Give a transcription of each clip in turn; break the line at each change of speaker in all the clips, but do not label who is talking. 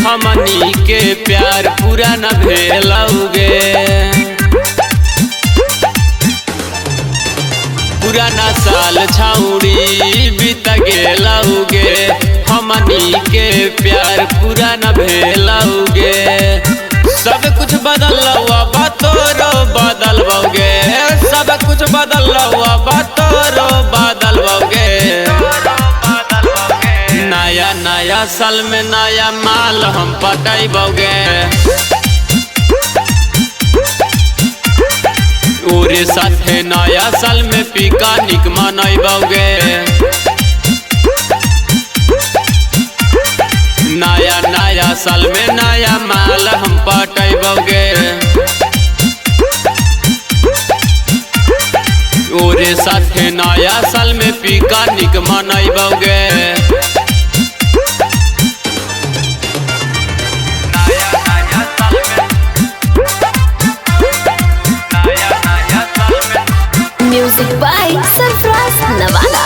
हमनी के प्यार पूरा न भेलौगे। पुराना साल छौड़ी बीत गेलौगे, हमनी के प्यार पूरा न भेलौगे। सब कुछ बदलौआ बतोरो बदलबोगे, सब कुछ बदलौआ बतोरो बदलबोगे। नया नया साल में नया माल हम पटैबोगे, ओरे साथे नया साल में पिकनिक मनैबोगे। नया नया साल में नया माल हम पटैबोगे, ओरे साथे नया साल में picnic मनैबोगे।
Music by Surprise Navana।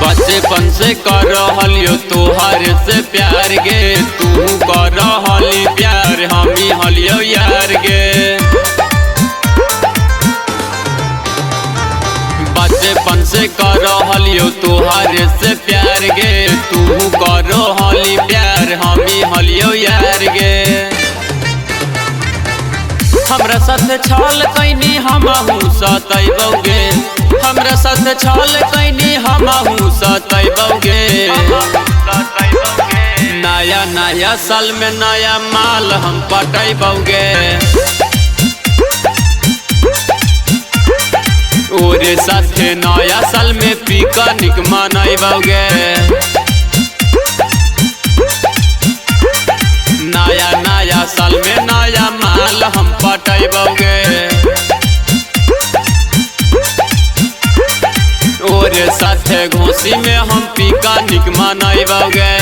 बचपन से कर रहलियो तोहर से प्यार गे, तू कर रहली प्यार हमी हलियो यार गे। बचपन से कर रहलियो तोहर से प्यार गे, तू कर रहली प्यार हमी हलियो यार गे। हमरा साथ छल कैनी हमहू सतैबोगे, हमरा साथ छल कैनी हमहू सतैबोगे। नया नया साल में नया माल हम पटैबोगे, ओरे साथे नया साल में पिकनिक मनैबोगे। नया नया साल में नया माल हम पटैबोगे, ओरे साथे घोसी में हम पिकनिक मनैबोगे।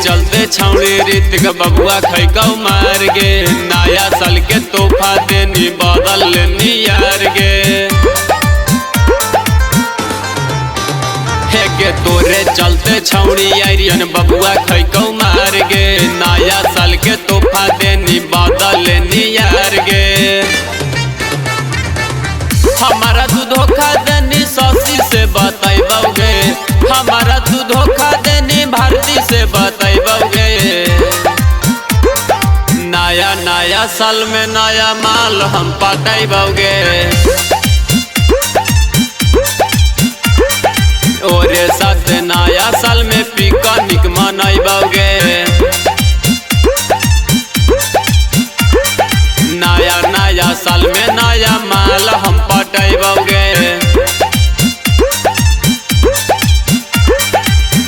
चलते छौड़ी रीतिक बबुआ खैकौ मार गे, नया साल के तोहफा देनी बदल लेनी यार गे। हे गे तोरे चलते छौड़ी आर्यन बबुआ खैकौ मार गे, नया साल के तोहफा देनी बदल लेनी यार गे। हमारा तू धोखा देनी शशि से बतैबोगे, हमारा तू धोखा देनी भारती से बतैबोगे। नया नया साल में नया माल हम पटैबोगे, ओरे साथे नया साल में पिकनिक मनैबोगे। नया नया साल में नया माल हम पटैबोगे,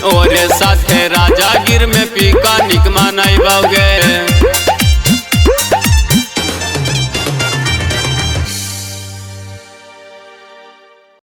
ओरे साथे राजागीर में पिकनिक मनैबोगे।